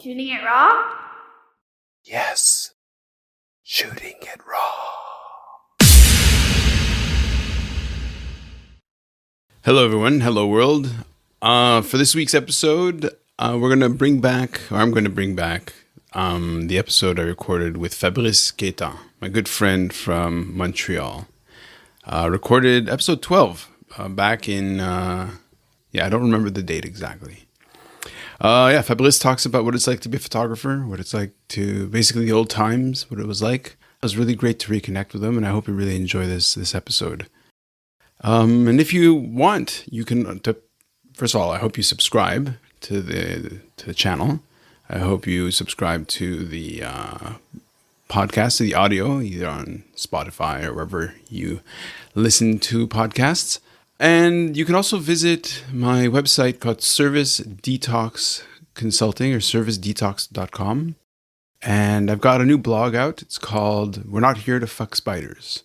Shooting it raw? Yes. Shooting it raw. Hello, everyone. Hello, world. For this week's episode, I'm going to bring back the episode I recorded with Fabrice Gaëtan, my good friend from Montreal. Recorded episode 12 back in, I don't remember the date exactly. Fabrice talks about what it's like to be a photographer, what it's like to basically the old times, what it was like. It was really great to reconnect with him, and I hope you really enjoy this episode. And if you want, you can. First of all, I hope you subscribe to the channel. I hope you subscribe to the podcast, to the audio, either on Spotify or wherever you listen to podcasts. And you can also visit my website called Service Detox Consulting, or servicedetox.com. And I've got a new blog out. It's called We're Not Here to Fuck Spiders.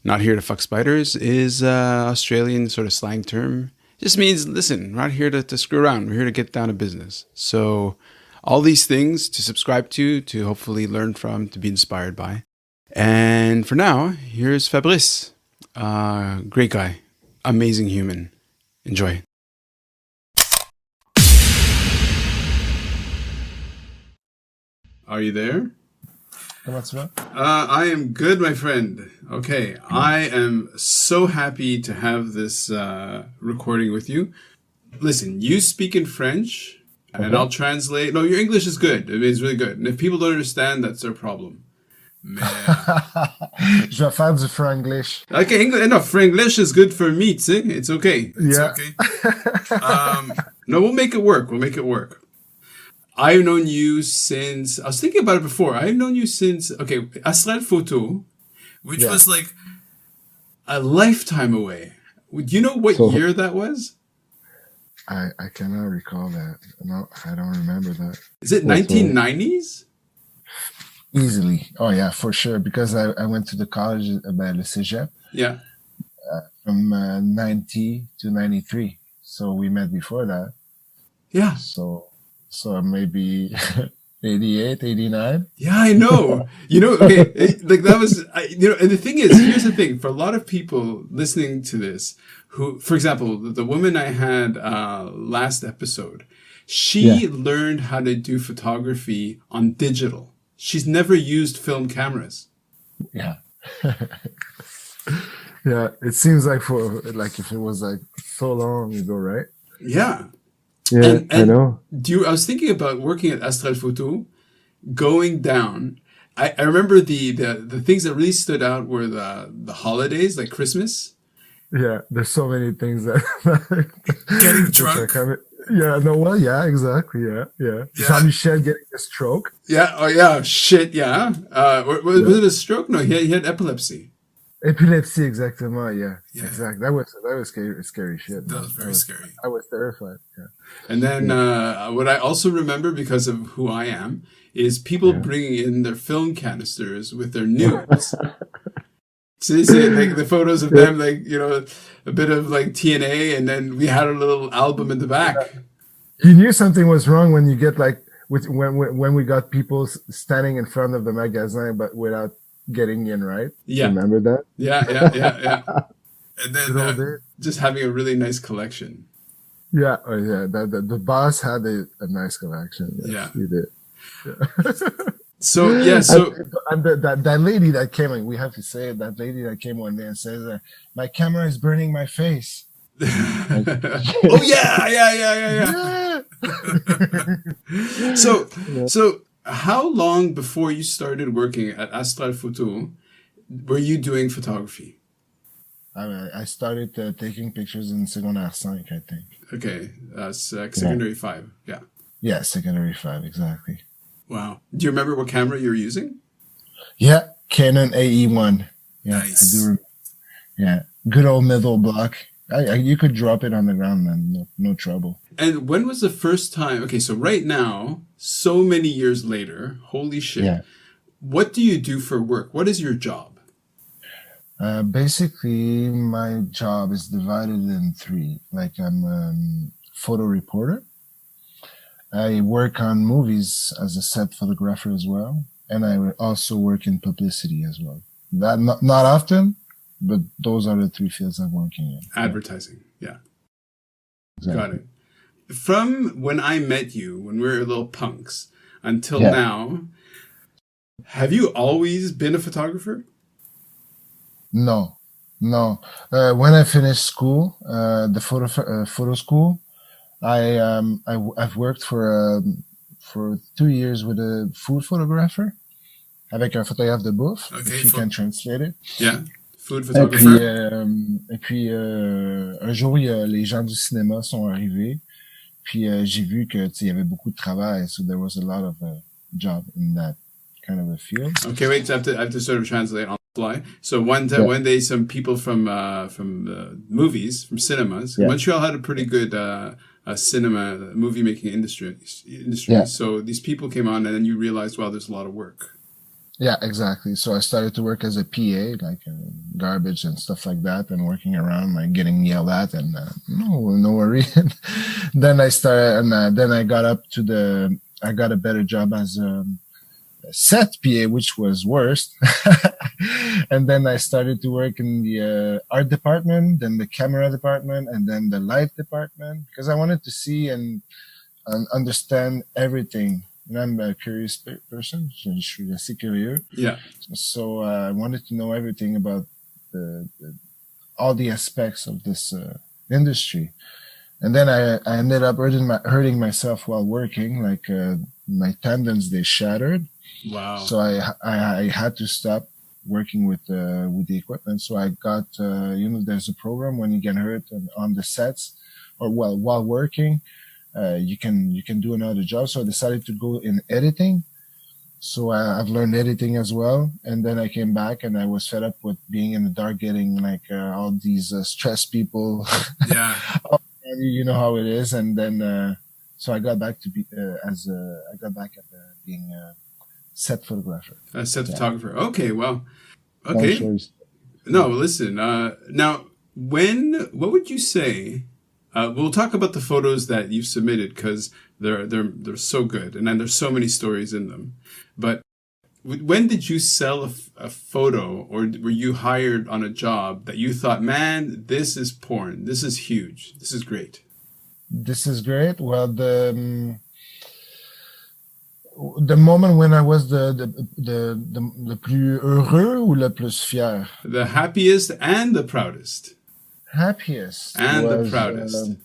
Not here to fuck spiders is Australian sort of slang term. It just means, listen, we're not here to screw around. We're here to get down to business. So all these things to subscribe to hopefully learn from, to be inspired by. And for now, here's Fabrice. Great guy. Amazing human. Enjoy. Are you there? I am good, my friend. Okay, I am so happy to have this recording with you. Listen, you speak in French, and I'll translate. No, your English is good. I mean, it's really good. And if people don't understand, that's their problem. Man. Je vais faire du franglish. Okay, Franglish is good for me, see? It's okay. It's okay. No, we'll make it work. I've known you since, I was thinking about it before. I've known you since, Astral Photo, which was like a lifetime away. Do you know what year that was? I cannot recall that. No, I don't remember that. Is it 1990s? Easily. Oh, yeah, for sure. Because I went to the college at Le Cégep. Yeah. From 90 to 93. So we met before that. Yeah. So maybe 88, 89. Yeah, I know. That was, and the thing is, here's the thing. For a lot of people listening to this, who, for example, the woman I had last episode, she learned how to do photography on digital. She's never used film cameras. Yeah. Yeah, it seems like if it was like so long ago, right? Yeah. Yeah, I know. I was thinking about working at Astral Photo, going down. I remember the things that really stood out were the holidays, like Christmas. Yeah, there's so many things that getting drunk. Exactly. Yeah. Jean-Michel getting a stroke. Yeah. Oh yeah. Shit. Yeah. Was it a stroke? No, he had epilepsy. Epilepsy, exactement. Yeah. Exactly. That was scary shit. That was very scary. I was terrified. Yeah. And then what I also remember, because of who I am, is people bringing in their film canisters with their nudes. So they say, like, the photos of them, like, a bit of like TNA, and then we had a little album in the back. You knew something was wrong when you get when we got people standing in front of the magazine, but without getting in, right? Yeah. Remember that? Yeah. And then just having a really nice collection. Yeah. Oh, yeah. The boss had a nice collection. Yes, he did. Yeah. So and that lady that came in, we have to say it, that lady that came one day and says, my camera is burning my face. Oh yeah. So how long before you started working at Astral Photo were you doing photography? I started taking pictures in secondaire 5, I think. Okay, secondary 5, yeah. Yeah, secondary 5, exactly. Wow. Do you remember what camera you were using? Yeah, Canon AE1. Yeah, nice. I do. Yeah, good old middle block. You could drop it on the ground, man. No trouble. And when was the first time? Okay, so right now, so many years later, holy shit. Yeah. What do you do for work? What is your job? Basically, my job is divided in 3. Like, I'm a photo reporter, I work on movies as a set photographer as well, and I also work in publicity as well. That not often, but those are the three fields I'm working in. Advertising, yeah. Exactly. Got it. From when I met you, when we were little punks, until Yeah. now, have you always been a photographer? No. When I finished school, the photo school, I've worked for 2 years with a food photographer, avec un photographe de bouffe, Okay, if you can translate it. Yeah, food Et puis, photographer. un jour, les gens du cinéma sont arrivés. Puis j'ai vu que il y avait beaucoup de travail, so there was a lot of job in that kind of a field. Okay, wait. So I have to sort of translate on the fly. So one day, some people from movies, from cinemas, Montreal had a pretty good cinema movie making industry. Yeah. So these people came on, and then you realized, well, there's a lot of work. Yeah, exactly. So I started to work as a PA, like garbage and stuff like that, and working around, like getting yelled at, and no worry. Then I started, and then I got I got a better job as a set PA, which was worst. And then I started to work in the art department, then the camera department, and then the light department, because I wanted to see and understand everything. And I'm a curious person. Je suis assez curieux. Yeah. So I wanted to know everything about all the aspects of this industry. And then I ended up hurting myself while working. Like my tendons, they shattered. Wow. So I had to stop working with the equipment. So I got there's a program when you get hurt on the sets or while working. You can do another job. So I decided to go in editing. So I've learned editing as well. And then I came back and I was fed up with being in the dark, getting like all these stressed people. Yeah. You know how it is. And then so I got back to being a set photographer. A set photographer. Okay. Well. Okay. No, listen. Now, what would you say? We'll talk about the photos that you've submitted because they're so good, and then there's so many stories in them. But when did you sell a photo, or were you hired on a job that you thought, man, this is porn, this is huge, this is great? This is great. Well, the moment when I was the plus heureux ou le plus fier? The happiest and the proudest. Happiest and was, the proudest.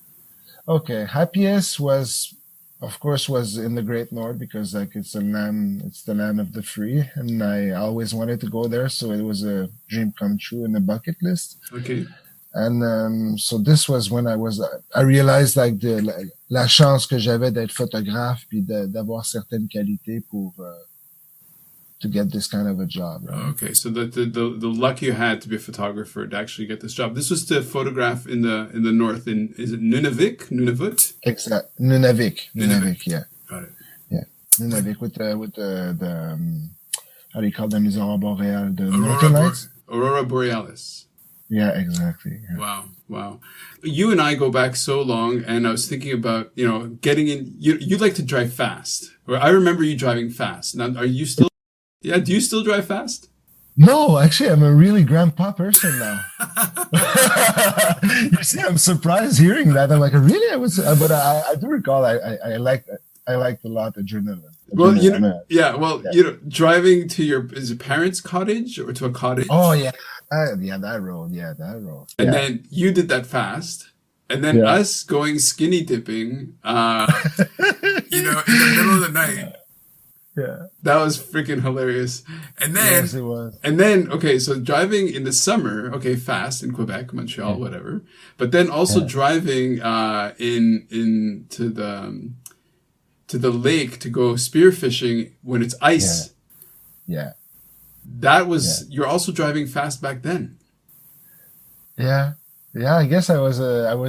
Okay, happiest was, of course, was in the Great North because like it's the land of the free, and I always wanted to go there, so it was a dream come true in the bucket list. Okay. And so this was when I realized like la chance que j'avais d'être photographe puis d'avoir certaines qualités pour to get this kind of a job. Right? Okay, so the luck you had to be a photographer to actually get this job. This was to photograph in the north. Is it Nunavut? Exactly, Nunavik. Yeah. Got it. Yeah, Nunavik with the how do you call them? Les aurores boreales, the Northern Lights. Aurora Borealis. Yeah, exactly. Yeah. Wow. You and I go back so long, and I was thinking about getting in. You like to drive fast. Or I remember you driving fast. Now, are you still? Yeah, do you still drive fast? No, actually, I'm a really grandpa person now. You see, I'm surprised hearing that. I'm like, really? I was, but I do recall I liked a lot adrenaline. Well, driving to is it parents' cottage or to a cottage? Oh yeah, that road. And then you did that fast, and then us going skinny dipping, in the middle of the night. Yeah. That was freaking hilarious. And then, yes, it was. And then, okay, so driving in the summer, okay, fast in Quebec, Montreal, whatever. But then also driving to the lake to go spearfishing when it's ice. Yeah. That was you're also driving fast back then. Yeah. Yeah, I guess I was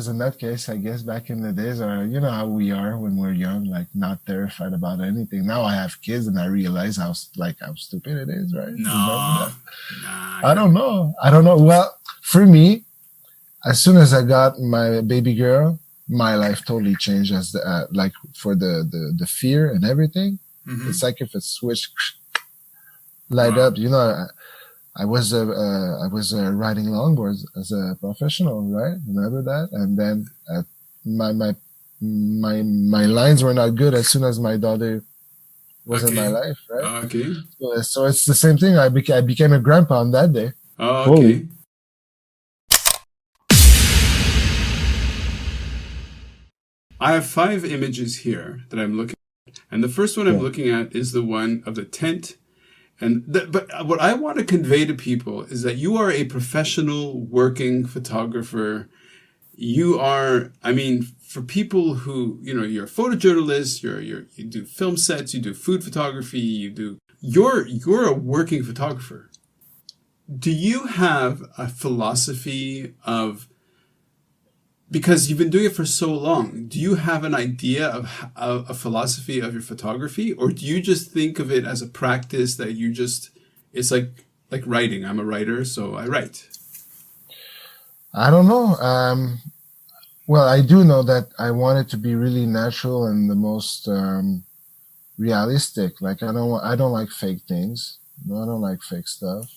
in that case, I guess back in the days, or you know how we are when we're young, like not terrified about anything. Now I have kids and I realize how stupid it is, right? No. I don't know. Well, for me, as soon as I got my baby girl, my life totally changed as like for the fear and everything. Mm-hmm. It's like if a switch light Wow. up, you know. I was riding longboards as a professional, right? Remember that? And then my lines were not good as soon as my daughter was in my Okay. life, right? Okay. So it's the same thing. I became a grandpa on that day. Oh, Fully. okay. I have 5 images here that I'm looking at. And the first one I'm Yeah. looking at is the one of the tent. But what I want to convey to people is that you are a professional working photographer. You are, I mean, for people who, you know, you're a photojournalist, you do film sets, you do food photography, you're a working photographer. Do you have a philosophy of, because you've been doing it for so long, do you have an idea of a philosophy of your photography, or do you just think of it as a practice that you just, it's like writing. I'm a writer, so I write. I don't know. Well, I do know that I want it to be really natural and the most realistic. Like I don't like fake things. No, I don't like fake stuff.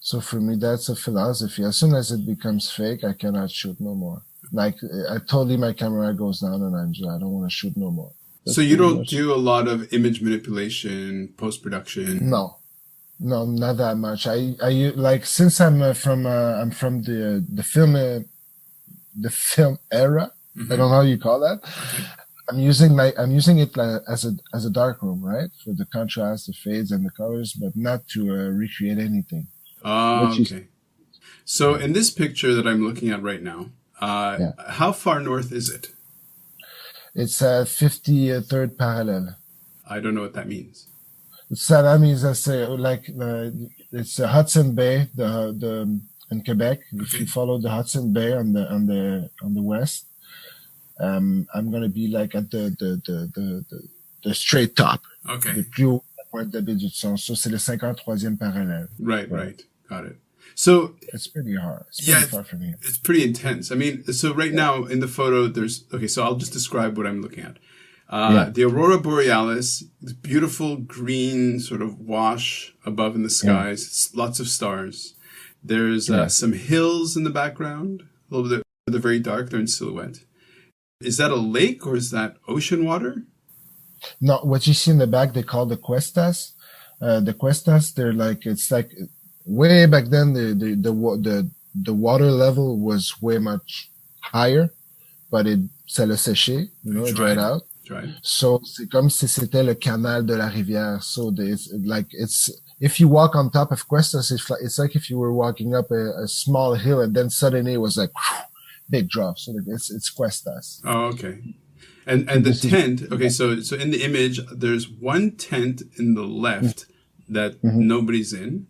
So for me, that's a philosophy. As soon as it becomes fake, I cannot shoot no more. Like I totally, my camera goes down and I don't want to shoot no more. That's So you pretty don't much. do a lot of image manipulation, post-production? No, not that much. I like since I'm from the film era. Mm-hmm. I don't know how you call that. Okay. I'm using it as a dark room, right? For the contrast, the fades and the colors, but not to recreate anything. Oh, okay. So in this picture that I'm looking at right now, Yeah. how far north is it? It's 53rd parallel. I don't know what that means. That means it's Hudson Bay, in Quebec. If Okay. you follow the Hudson Bay on the west, I'm gonna be like at the straight top. Okay. Le plus haut point de baie du son. So c'est le 53e parallèle. Right. Got it. So It's pretty hard. It's yeah, pretty far from here. it's pretty intense. I mean, so right now in the photo, so I'll just describe what I'm looking at. The Aurora Borealis, the beautiful green sort of wash above in the skies, lots of stars. There's some hills in the background, a little bit, they're very dark, they're in silhouette. Is that a lake or is that ocean water? No, what you see in the back, they call the cuestas. The cuestas, it's like way back then, the water level was way much higher, but ça l'a séché, you know, it dried out. So c'est comme si c'était le canal de la rivière. So if you walk on top of cuestas, it's like if you were walking up a small hill and then suddenly it was like big drop. So it's cuestas. Oh, okay. And the tent, okay, so in the image, there's one tent in the left that nobody's in.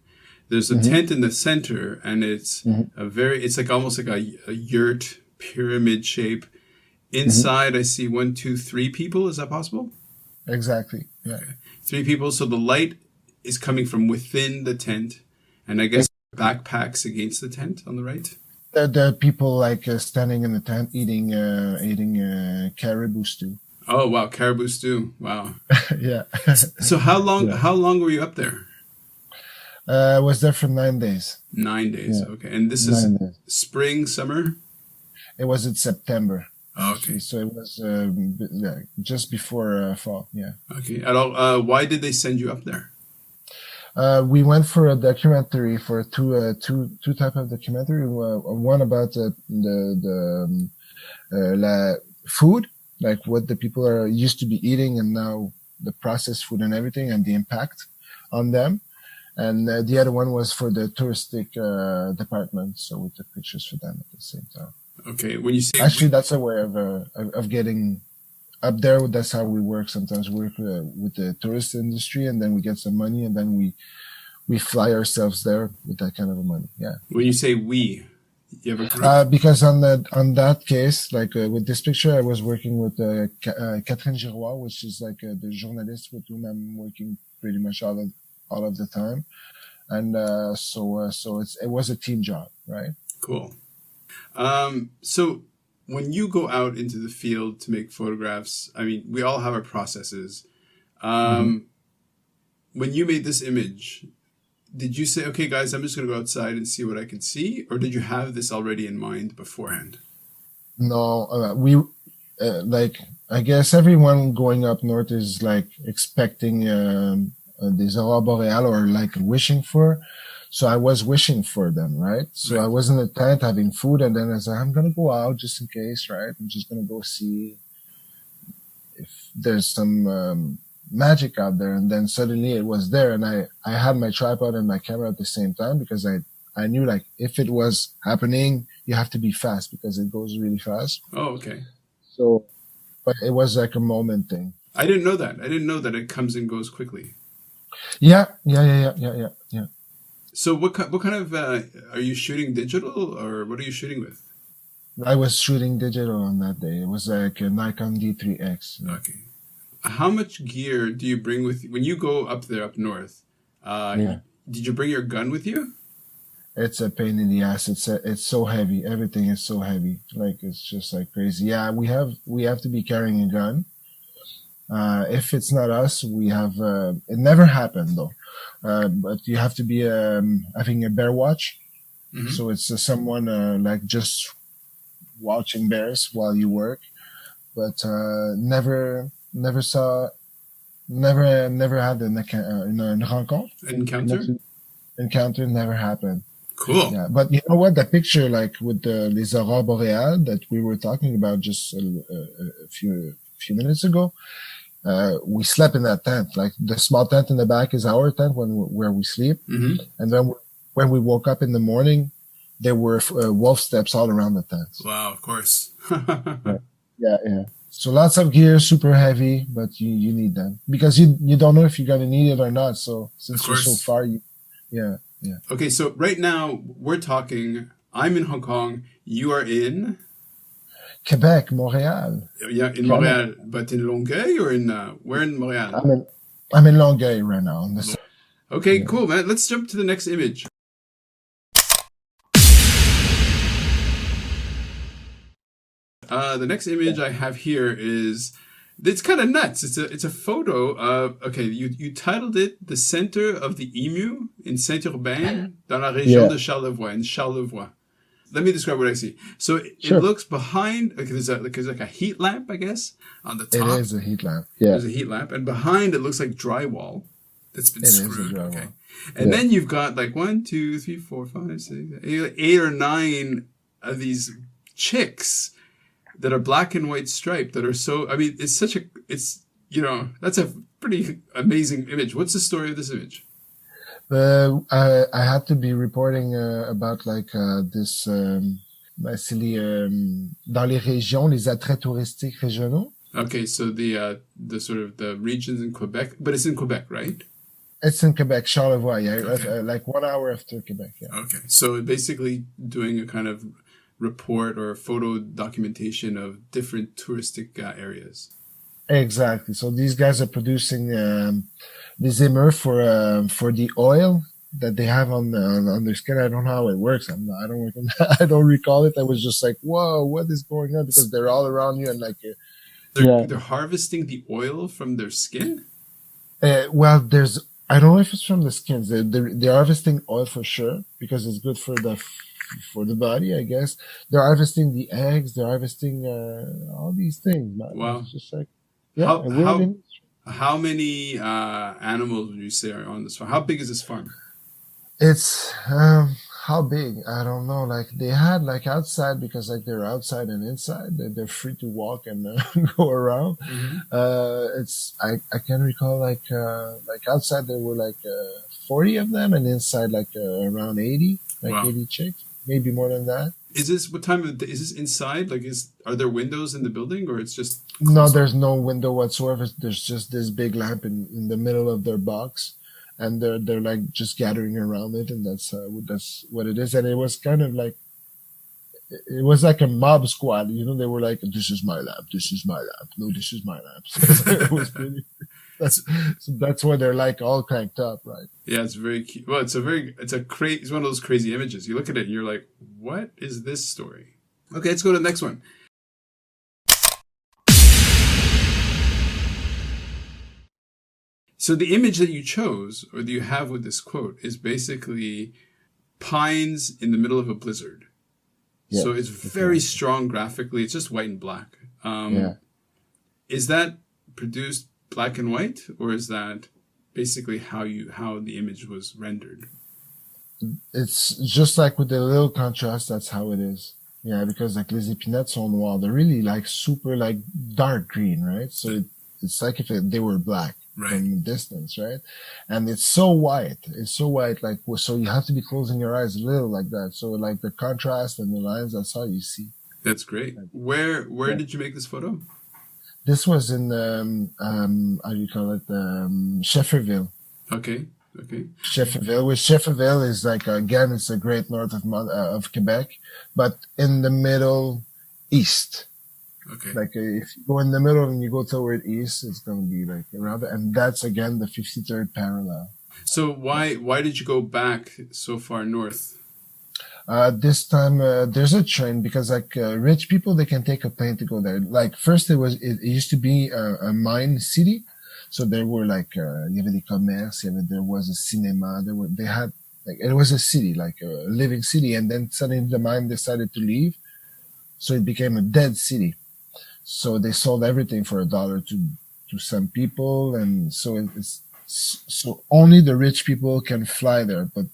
There's a tent in the center, and it's it's like almost like a yurt pyramid shape. Inside, I see 1, 2, 3 people. Is that possible? Exactly. Yeah. Okay. 3 people. So the light is coming from within the tent, and I guess backpacks against the tent on the right. There are people like standing in the tent eating caribou stew. Oh wow, caribou stew! Wow. Yeah. So how long were you up there? I was there for 9 days. 9 days. Yeah. Okay, and this is spring, summer. It was in September. Okay. So it was just before fall. Yeah. Okay. Why did they send you up there? We went for a documentary for two type of documentary. One about la food, like what the people are used to be eating, and now the processed food and everything, and the impact on them. And the other one was for the touristic department, so we took pictures for them at the same time. Okay, when you say actually, that's a way of getting up there. That's how we work. Sometimes we work with the tourist industry, and then we get some money, and then we fly ourselves there with that kind of money. Yeah. When you say we, you have a group? Because on that case, like with this picture, I was working with Catherine Giroir, which is like the journalist with whom I'm working pretty much all of the time, and so it was a team job, right? Cool. So when you go out into the field to make photographs, I mean, we all have our processes. When you made this image, did you say, okay, guys, I'm just going to go outside and see what I can see? Or did you have this already in mind beforehand? No, like, I guess everyone going up north is like expecting des aurores boreales or like wishing for. So I was wishing for them, right? So I was in a tent having food, and then I said, I'm going to go out just in case, right? I'm just going to go see if there's some magic out there. And then suddenly it was there, and I had my tripod and my camera at the same time, because I knew, like, if it was happening, you have to be fast because it goes really fast. Oh, okay. So, but it was like a moment thing. I didn't know that. I didn't know that it comes and goes quickly. Yeah. So what kind of, are you shooting digital, or what are you shooting with? I was shooting digital on that day. It was like a Nikon D3X. Okay. How much gear do you bring with you when you go up there up north? Did you bring your gun with you? It's a pain in the ass. It's so heavy. Everything is so heavy. Like, it's just like crazy. Yeah, we have to be carrying a gun. If it's not us, we have, it never happened though. But you have to be, having a bear watch. Mm-hmm. So it's someone, like just watching bears while you work, but, never had an encounter never happened. Cool. Yeah, but you know what? The picture, like with les aurores boreales that we were talking about just a few minutes ago, we slept in that tent. Like, the small tent in the back is our tent where we sleep. Mm-hmm. And then when we woke up in the morning, there were wolf steps all around the tent. Wow, of course. Yeah. So lots of gear, super heavy, but you need them because you don't know if you're gonna need it or not. So since you're so far, yeah. Okay, so right now we're talking. I'm in Hong Kong. You are in Quebec, Montreal. Yeah, in Montreal, but in Longueuil or in where in Montreal? I'm in Longueuil right now. Okay, cool, man. Let's jump to the next image. The next image I have here it's kind of nuts. It's a photo of, okay, you titled it "The Center of the Emu in Saint-Urbain dans la région de Charlevoix," in Charlevoix. Let me describe what I see. So it looks behind, okay, there's like a heat lamp, I guess, on the top. It is a heat lamp. Yeah. There's a heat lamp, and behind it looks like drywall that's been screwed. Okay. And then you've got like 1, 2, 3, 4, 5, 6, 8 or 9 of these chicks that are black and white striped that are so, I mean, it's that's a pretty amazing image. What's the story of this image? I had to be reporting about like this basically dans les régions, les attraits touristiques régionaux. Okay, so the sort of the regions in Quebec, but it's in Quebec, right? It's in Quebec, Charlevoix, yeah, okay. Like 1 hour after Quebec, yeah. Okay, so basically doing a kind of report or photo documentation of different touristic areas. Exactly. So these guys are producing this immer for the oil that they have on their skin. I don't know how it works. I don't recall it. I was just like, whoa, what is going on? Because they're all around you and like they're harvesting the oil from their skin. Well, I don't know if it's from the skins. They're harvesting oil for sure because it's good for the body, I guess. They're harvesting the eggs. They're harvesting all these things. Man. Wow. It's just like, how many animals would you say are on this farm? How big is this farm? It's how big? I don't know. Like they had like outside because like they're outside and inside. They're free to walk and go around. Mm-hmm. I can recall like outside there were like 40 of them and inside like around 80, like 80 chicks. Maybe more than that. Is this what time of the, is this inside? Like, are there windows in the building, or it's just no? There's no window whatsoever. There's just this big lamp in the middle of their box, and they're like just gathering around it, and that's what it is. And it was kind of like it was like a mob squad. You know, they were like, "This is my lamp. This is my lamp. No, this is my lamp." So it was pretty. That's why they're like all cranked up, right? Yeah, it's very cute. Well, it's one of those crazy images. You look at it and you're like, what is this story? Okay, let's go to the next one. So the image that you chose, or that you have with this quote, is basically pines in the middle of a blizzard. Yes, So it's very strong graphically. It's just white and black. yeah. Is that produced black and white, or is that basically how the image was rendered? It's just like with the little contrast, that's how it is. Yeah, because like les épinettes sont noirs. They're really like super like dark green, right? So it's like if they were black from a distance, right? And it's so white. It's so white, like, so you have to be closing your eyes a little like that. So like the contrast and the lines, that's all you see. That's great. Where did you make this photo? This was in, how do you call it? Shefferville. Okay. Shefferville, which Shefferville is like, again, it's a great north of Quebec, but in the middle east. Okay. Like if you go in the middle and you go toward east, it's going to be like around, and that's again the 53rd parallel. So why did you go back so far north? This time, there's a train because like, rich people, they can take a plane to go there. Like first it used to be a mine city. So there were like, il y avait des commerces, there was a cinema, they had, like, it was a city, like a living city. And then suddenly the mine decided to leave. So it became a dead city. So they sold everything for $1 to some people. And so so only the rich people can fly there. But,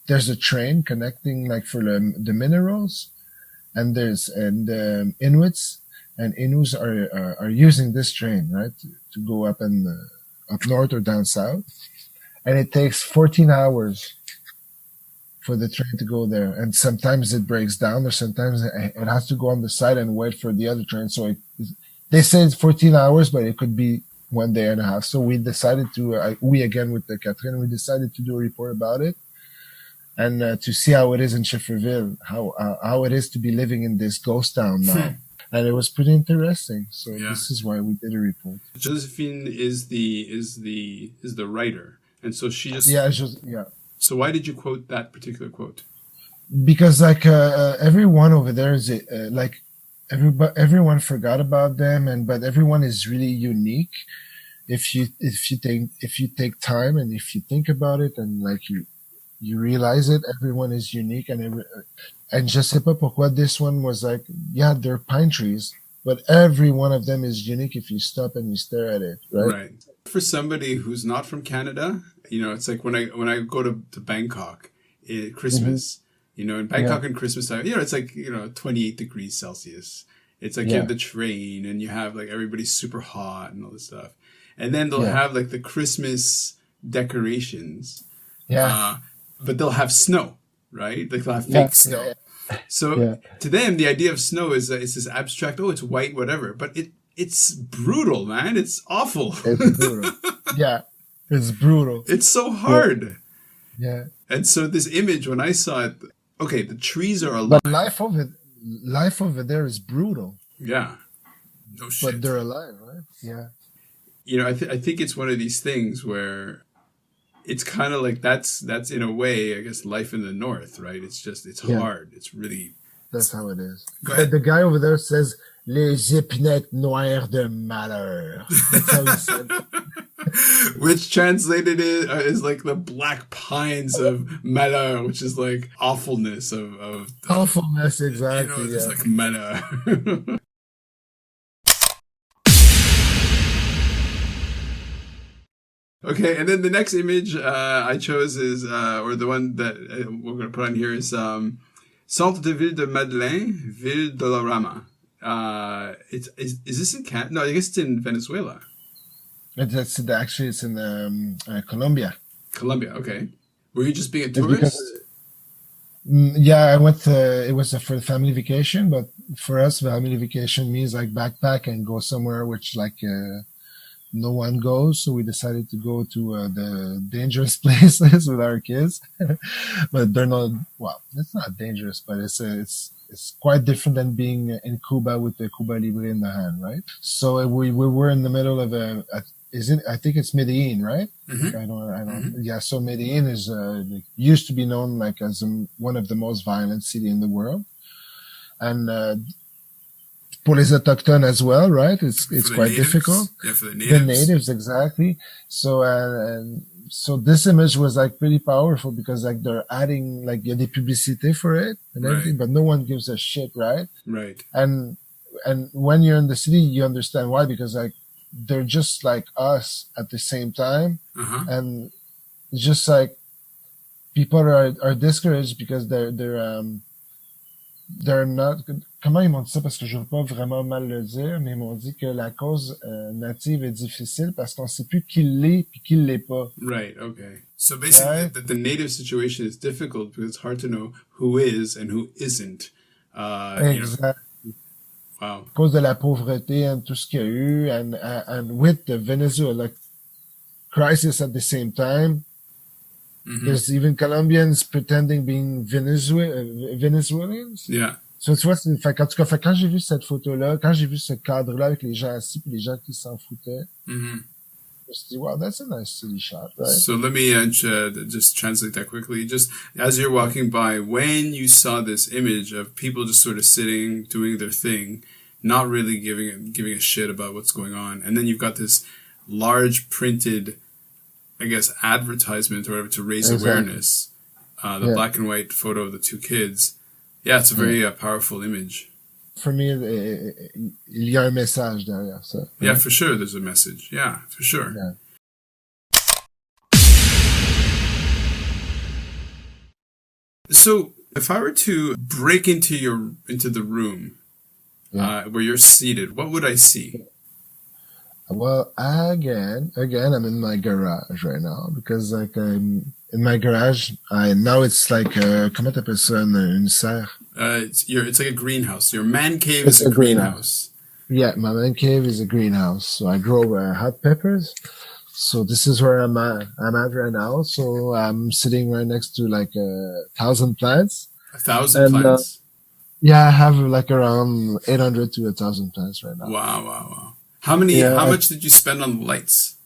there's a train connecting like for the minerals, and Inuits and Inus are using this train, right? To go up up north or down south. And it takes 14 hours for the train to go there. And sometimes it breaks down, or sometimes it has to go on the side and wait for the other train. So they say it's 14 hours, but it could be 1 day and a half. So we decided to, again with the Catherine, we decided to do a report about it. And to see how it is in Shefferville, how it is to be living in this ghost town now. And it was pretty interesting. So This is why we did a report. Josephine is the writer, and so she just yeah. So why did you quote that particular quote? Because like everyone over there is like everyone forgot about them, but everyone is really unique. If you take time and if you think about it, and like you realize it, everyone is unique, and je sais pas pourquoi this one was like, yeah, they're pine trees, but every one of them is unique if you stop and you stare at it, right? Right. For somebody who's not from Canada, it's like when I go to Bangkok at Christmas, in Bangkok and Christmas time, it's like, 28 degrees Celsius. It's like you have the train and you have like everybody's super hot and all this stuff. And then they'll have like the Christmas decorations. Yeah. But they'll have snow, right? Like they'll have fake snow. So to them, the idea of snow is this abstract, it's white, whatever. But it's brutal, man. It's awful. It's brutal. Yeah, it's brutal. It's so hard. Yeah. And so this image, when I saw it, okay, the trees are alive. But life over there is brutal. Yeah. No shit. But they're alive, right? Yeah. I think it's one of these things where it's kind of like that's in a way, I guess, life in the north, right? It's hard. It's really. That's how it is. Go ahead. The guy over there says, les épinettes noires de malheur. That's how he said it. Which translated is like the black pines of malheur, which is like awfulness of awfulness, exactly. It's like malheur. Okay, and then the next image I chose is, or the one that we're going to put on here is Centre de Ville de Madeleine, Ville de la Rama. Is this in Canada? No, I guess it's in Venezuela. It's in Colombia. Colombia, okay. Were you just being a tourist? Yeah, I went. It was for family vacation, but for us, family vacation means like backpack and go somewhere which like no one goes. So we decided to go to the dangerous places with our kids, but they're not. Well, it's not dangerous, but it's quite different than being in Cuba with the Cuba Libre in the hand, right? So we were in the middle of I think it's Medellin, right? Mm-hmm. I don't. Mm-hmm. Yeah. So Medellin is used to be known like as one of the most violent city in the world, and pour les autochtones as well, right? It's quite natives. difficult. Yeah, for the natives. The natives, exactly. So, and so this image was like pretty powerful because like they're adding like, il y a des publicités for it and everything, but no one gives a shit, right? Right. And when you're in the city, you understand why, because like they're just like us at the same time. And it's just like people are discouraged because they're not, comment ils m'ont dit ça, parce que je veux pas vraiment mal le dire, mais ils m'ont dit que la cause native est difficile parce qu'on sait plus qui l'est puis qui l'est pas. Right, okay. So basically, the native situation is difficult because it's hard to know who is and who isn't. Exactly. Wow. À cause de la pauvreté and tout ce qu'il y a eu, and with the Venezuela crisis at the same time, there's even Colombians pretending being Venezuelans. Yeah. So, tu vois, en tout cas, quand j'ai vu cette photo-là, quand j'ai vu ce cadre-là avec les gens assis puis les gens qui s'en foutaient, je me suis dit, wow, that's a nice city shot, right? So let me just translate that quickly. Just as you're walking by, when you saw this image of people just sort of sitting, doing their thing, not really giving a shit about what's going on, and then you've got this large printed, I guess, advertisement or whatever to raise awareness. The black and white photo of the two kids. Yeah, it's a very powerful image. For me, il y a un message derrière ça. Yeah, for sure, there's a message. Yeah, for sure. Yeah. So, if I were to break into the room where you're seated, what would I see? Well, again, I'm in my garage right now because like in my garage, now it's like comment t'appelles ça, une serre? It's like a greenhouse. Your man cave is a greenhouse. Yeah, my man cave is a greenhouse. So I grow hot peppers. So this is where I'm at right now. So I'm sitting right next to like 1,000 plants. 1,000 plants? Yeah, I have like around 800 to 1,000 plants right now. Wow. How much did you spend on the lights?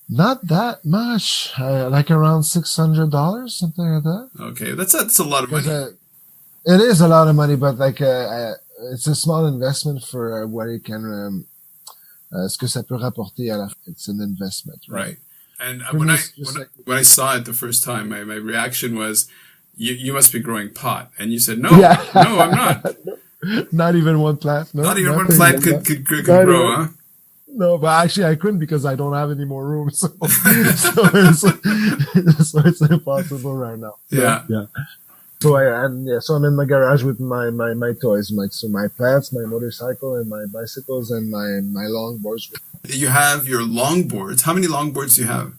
Not that much. Like around $600, something like that. Okay, that's a lot of money. It is a lot of money, but like it's a small investment for what it can, ce que ça peut rapporter à la fin. It's an investment, right? And when I saw it the first time, my reaction was, you must be growing pot, and you said no, no, I'm not. Not even one plant. No, not even one plant could grow, huh? No, but actually I couldn't because I don't have any more room. So it's impossible right now. Yeah. So I'm in my garage with my toys, my plants, my motorcycle, and my bicycles, and my longboards. You have your longboards. How many longboards do you have?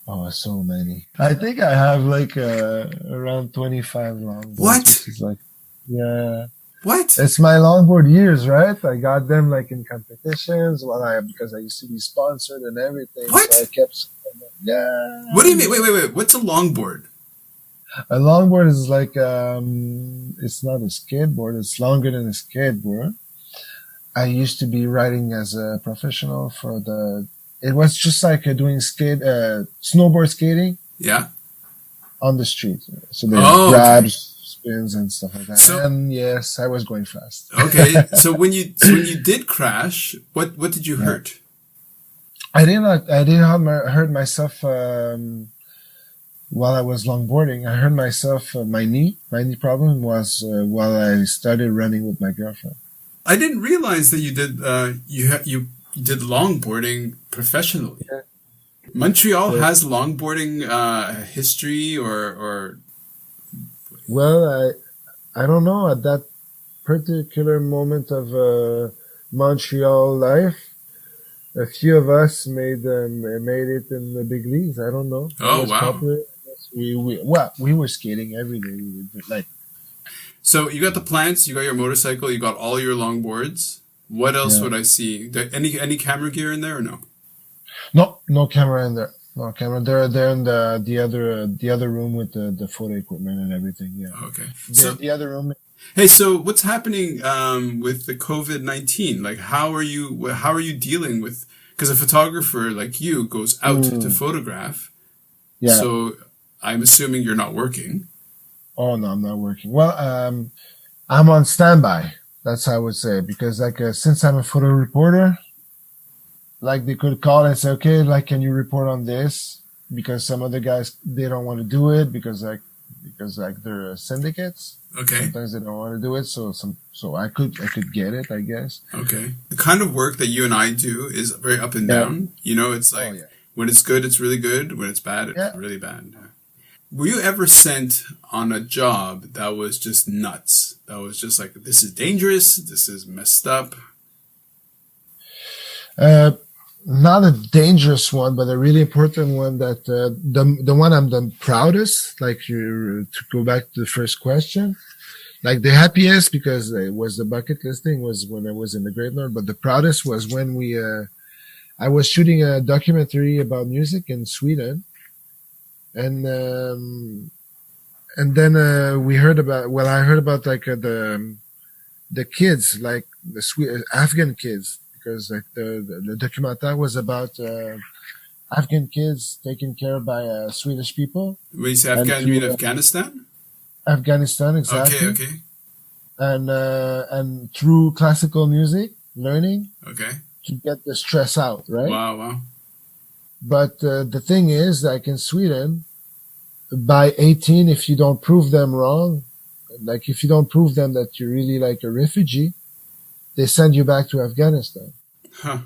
Oh, so many. I think I have like around 25 longboards. What? It's like, yeah. What? It's my longboard years, right? I got them like in competitions because I used to be sponsored and everything. What? So I kept, yeah. What do you mean? Wait. What's a longboard? A longboard is like, it's not a skateboard. It's longer than a skateboard. I used to be riding as a professional it was just like doing snowboard skating. Yeah. On the street. So there's grabs, spins and stuff like that. And yes, I was going fast. Okay. So when you did crash, what did you hurt? I didn't hurt myself, while I was longboarding. I hurt myself, my knee problem was, while I started running with my girlfriend. I didn't realize that you did, you did longboarding professionally. Yeah. Montreal has longboarding, history or Well, I don't know. At that particular moment of Montreal life, a few of us made it in the big leagues. I don't know. Oh, wow. Popular. We were skating every day. So you got the plants, you got your motorcycle, you got all your longboards. What else would I see? Any camera gear in there or no? No camera in there. No camera. They're in the other room with the photo equipment and everything. Yeah. Okay. So the other room. Hey, so what's happening with the COVID-19? Like, how are you dealing with? Because a photographer like you goes out to photograph. Yeah. So I'm assuming you're not working. Oh no, I'm not working. Well, I'm on standby. That's how I would say, because like since I'm a photo reporter, like they could call and say, okay, like can you report on this? Because some other guys they don't want to do it because they're syndicates. Okay. Sometimes they don't want to do it, so I could get it, I guess. Okay. The kind of work that you and I do is very up and down. You know, it's like when it's good, it's really good. When it's bad, it's really bad. Were you ever sent on a job that was just nuts? That was just like, this is dangerous. This is messed up. Not a dangerous one, but a really important one that the one I'm the proudest, like you to go back to the first question, like the happiest because it was the bucket list thing was when I was in the Great North, but the proudest was when I was shooting a documentary about music in Sweden, and then I heard about like the kids, like the Afghan kids. Because like the documentaire was about Afghan kids taken care of by Swedish people. When you say Afghan, you mean Afghanistan? Afghanistan, exactly. Okay. And through classical music learning, to get the stress out, right? Wow. But the thing is, like in Sweden, by 18, if you don't prove them wrong, like if you don't prove them that you're really like a refugee, they send you back to Afghanistan. Huh.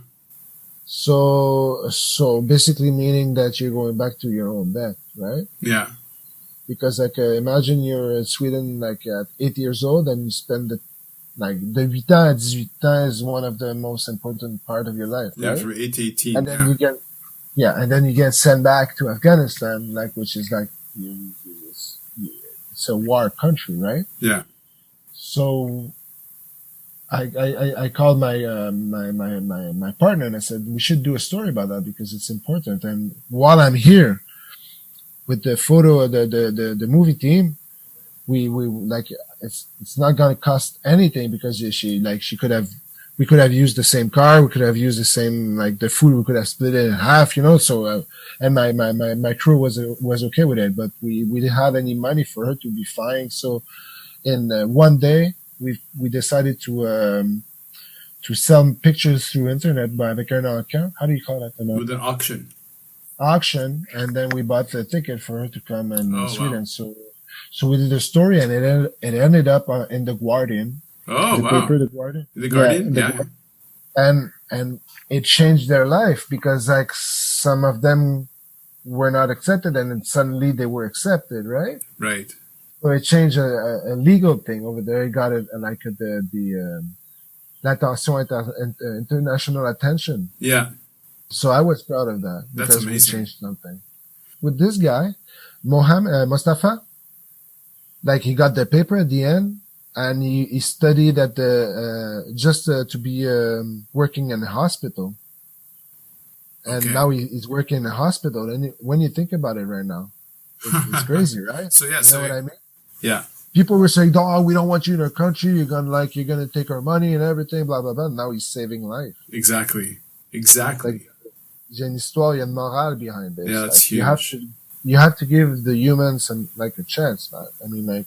So basically meaning that you're going back to your own death, right? Yeah. Because like imagine you're in Sweden like at 8 years old and you spend the 8 ans à 18 ans is one of the most important part of your life, right? Yeah, from 8 to 18. And then you get sent back to Afghanistan, like which is like it's a war country, right? Yeah. So I called my partner and I said, we should do a story about that because it's important. And while I'm here with the photo, the movie team, we like, it's not going to cost anything because we could have used the same car. We could have used the same, like the food. We could have split it in half, you know? So, and my crew was okay with it, but we didn't have any money for her to be flying. So in one day, we decided to sell pictures through internet avec un account. How do you call that? With an auction. Auction, and then we bought the ticket for her to come in Sweden. Wow. So we did a story, and it ended up in the Guardian. Oh, the wow! Paper, the Guardian. The Guardian, yeah. And it changed their life because like some of them were not accepted, and then suddenly they were accepted, right? Right. So it changed a legal thing over there. It got it like international attention. Yeah. So I was proud of that because we changed something. With this guy, Mustafa, like he got the paper at the end and he studied at to be working in a hospital. And now he's working in a hospital. And when you think about it right now, it's crazy, right? So yeah, you know what I mean? Yeah. People were saying, "Oh, we don't want you in our country. You're gonna take our money and everything." Blah blah blah. Now he's saving life. Exactly. Like, il y a une histoire, il y a une morale behind it. Yeah, that's like, huge. You have to give the humans like a chance. I mean, like.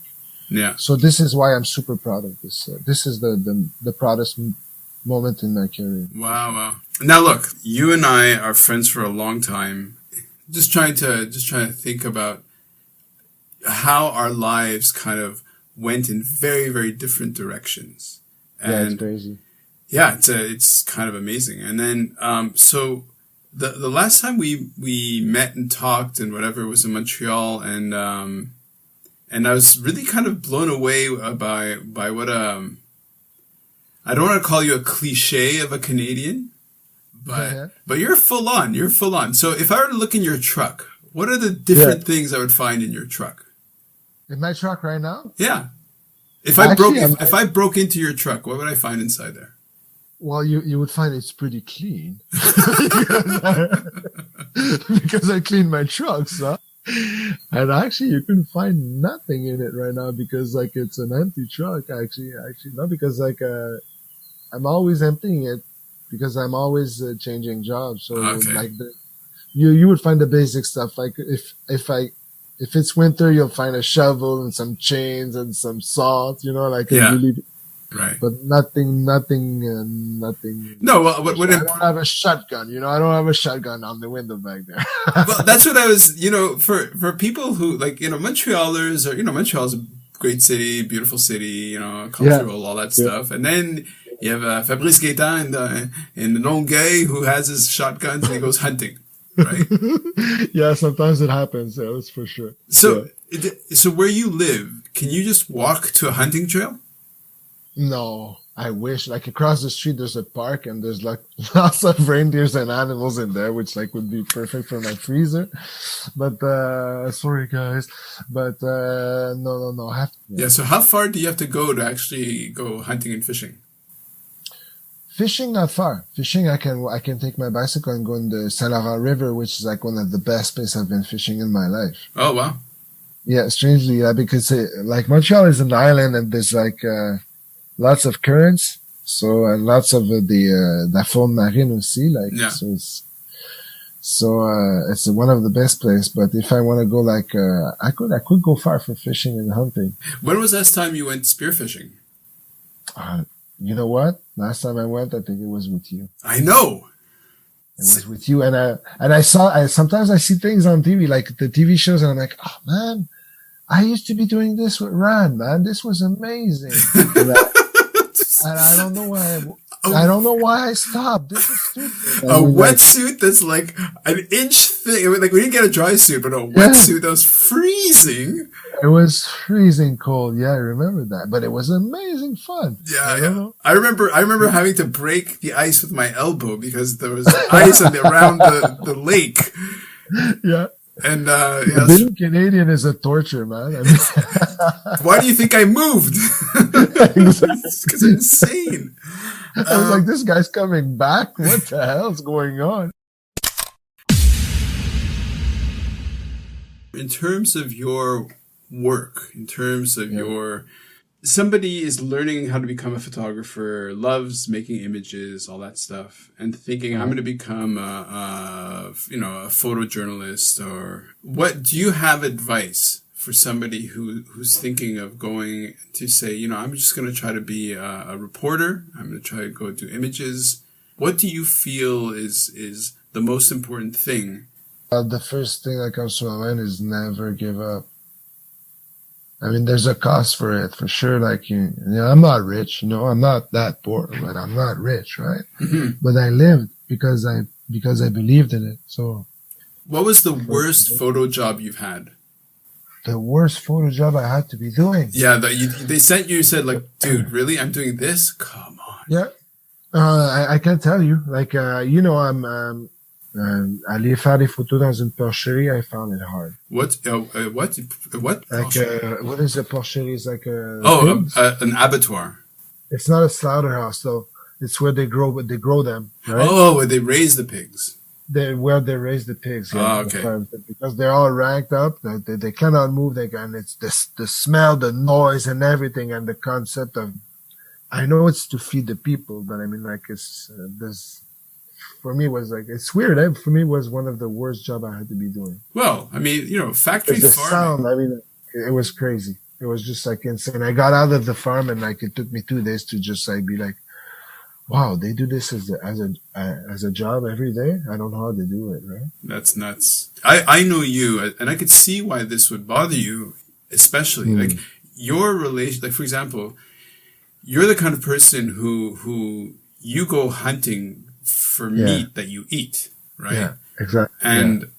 Yeah. So this is why I'm super proud of this. This is the proudest moment in my career. Wow. Now look, you and I are friends for a long time. Just trying to think about how our lives kind of went in very, very different directions. And yeah, it's crazy. Yeah, it's kind of amazing. And then, so the last time we met and talked and whatever was in Montreal, and I was really kind of blown away by what I don't want to call you a cliche of a Canadian, but you're full on. You're full on. So if I were to look in your truck, what are the different things I would find in your truck? In my truck right now? Yeah. If I broke into your truck, what would I find inside there? Well, you would find it's pretty clean because I clean my trucks, huh? And actually, you can find nothing in it right now because like it's an empty truck. Actually, not because like I'm always emptying it because I'm always changing jobs. So like you would find the basic stuff. Like if it's winter, you'll find a shovel and some chains and some salt. You know, like really Right. But nothing. No, well, I don't have a shotgun. I don't have a shotgun on the window back there. well, that's what I was, for people who like, Montrealers or, Montreal's a great city, beautiful city, cultural, all that stuff. And then you have Fabrice Gaëtan in the Longueuil who has his shotguns and he goes hunting, right? Yeah, sometimes it happens. Yeah, that's for sure. So, so where you live, can you just walk to a hunting trail? No, I wish. Like across the street, there's a park and there's like lots of reindeers and animals in there, which like would be perfect for my freezer. But sorry guys, but no. I have to, Yeah. So how far do you have to go to actually go hunting and fishing? Fishing, not far. Fishing, I can take my bicycle and go in the Saint Laurent River, which is like one of the best places I've been fishing in my life. Oh wow. Yeah, strangely, because like Montreal is an island and there's like lots of currents, so and lots of la faune marine aussi, like so it's one of the best places. But if I want to go, like I could go far for fishing and hunting. When was the last time you went spearfishing? You know what? Last time I went, I think it was with you. I know. It was with you, and I sometimes I see things on TV, like the TV shows, and I'm like, oh man, I used to be doing this with Ran, man. This was amazing. And I don't know why. I don't know why I stopped. This is stupid. A wetsuit that's like an inch thick. Like we didn't get a dry suit, but a wetsuit that was freezing. It was freezing cold. Yeah, I remember that. But it was amazing fun. Yeah. I remember having to break the ice with my elbow because there was ice around the lake. Yeah. And being Canadian is a torture, man. I mean, why do you think I moved? Because it's insane. I was like, this guy's coming back. What the hell's going on? In terms of your work, in terms of somebody is learning how to become a photographer, loves making images, all that stuff, and thinking, I'm going to become a photojournalist, or what do you have advice for somebody who's thinking of going to say, I'm just going to try to be a reporter. I'm going to try to go do images. What do you feel is the most important thing? The first thing that comes to my mind is never give up. I mean, there's a cost for it, for sure. Like, I'm not rich, I'm not that poor, but I'm not rich, right? Mm-hmm. But I lived because I believed in it. So, what was the worst photo job you've had? The worst photo job I had to be doing. Yeah, they sent you, said like, dude, really? I'm doing this? Come on. Yeah. I can tell you, like, I'm, aller faire des photos dans une porcherie, I found it hard. What? What? Like, what is a porcherie? It's like an abattoir. It's not a slaughterhouse, though. It's where they grow them. Right? Oh, where they raise the pigs. Where they raise the pigs. Yeah, okay. Because they're all ranked up. They cannot move. And it's the smell, the noise, and everything, and the concept of. I know it's to feed the people, but I mean, like, it's this. For me, was like, it's weird. For me, it was one of the worst jobs I had to be doing. Well, I mean, factory the farming. Sound, I mean, it was crazy. It was just like insane. I got out of the farm and like, it took me 2 days to just like be like, wow, they do this as a job every day. I don't know how they do it, right? That's nuts. I know you, and I could see why this would bother you, especially like your relation. Like, for example, you're the kind of person who you go hunting for meat that you eat, right? Yeah, exactly. And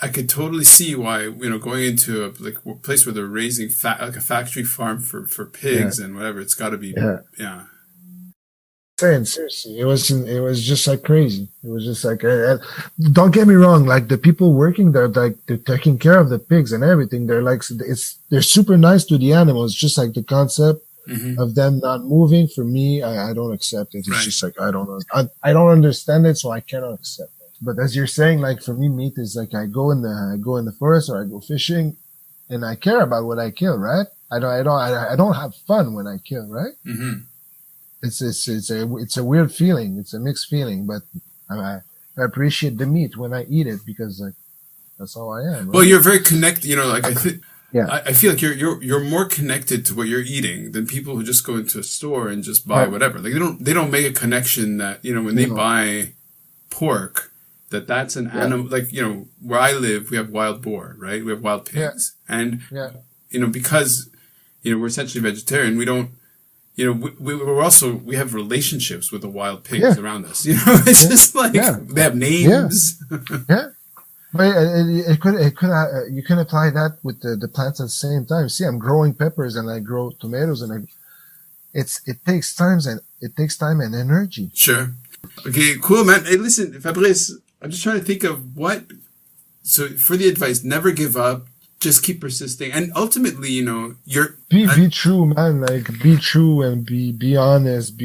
I could totally see why, going into a place where they're raising like a factory farm for pigs and whatever, it's got to be, Saying seriously, it was just like crazy. It was just like, don't get me wrong, like the people working there, like they're taking care of the pigs and everything. They're like, they're super nice to the animals, just like the concept. Mm-hmm. Of them not moving, for me, I don't accept it. It's just like, I don't understand it, so I cannot accept it. But as you're saying, like for me, meat is like, I go in the forest or I go fishing and I care about what I kill, right? I don't have fun when I kill, right? Mm-hmm. It's a weird feeling. It's a mixed feeling, but I appreciate the meat when I eat it because like, that's how I am. Right? Well, you're very connected, like Yeah. I feel like you're more connected to what you're eating than people who just go into a store and just buy whatever. Like they don't make a connection that, you know, when they buy pork, that's an animal. Like, you know, where I live, we have wild boar, right? We have wild pigs. And, you know, because, you know, we're essentially vegetarian, we don't, you know, we have relationships with the wild pigs around us. You know, it's just like they have names. Yeah. But you can apply that with the plants at the same time. See, I'm growing peppers and I grow tomatoes, and it takes time and energy. Sure. Okay, cool, man. Hey, listen, Fabrice, I'm just trying to think of so for the advice, never give up, just keep persisting. And ultimately, you know, be true, man. Like, be true and be honest.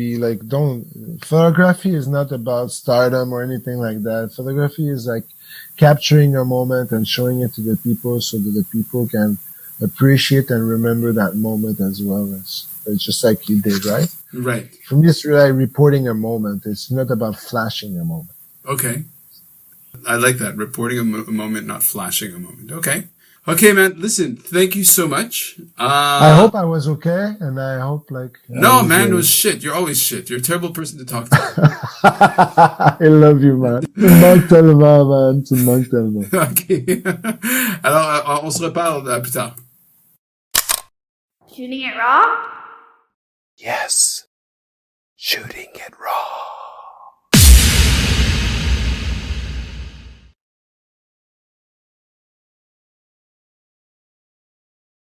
Photography is not about stardom or anything like that. Photography is like capturing a moment and showing it to the people so that the people can appreciate and remember that moment as well. It's just like you did, right? Right. For me, it's really reporting a moment. It's not about flashing a moment. Okay. I like that. Reporting a moment, not flashing a moment. Okay. Okay, man. Listen, thank you so much. I hope I was okay, and I hope no, man, it was shit. You're always shit. You're a terrible person to talk to. I love you, man. Tu me manques tellement, man. Tu me manques tellement. Ok. Alors, on se reparle plus tard. Shooting it raw? Yes. Shooting it raw.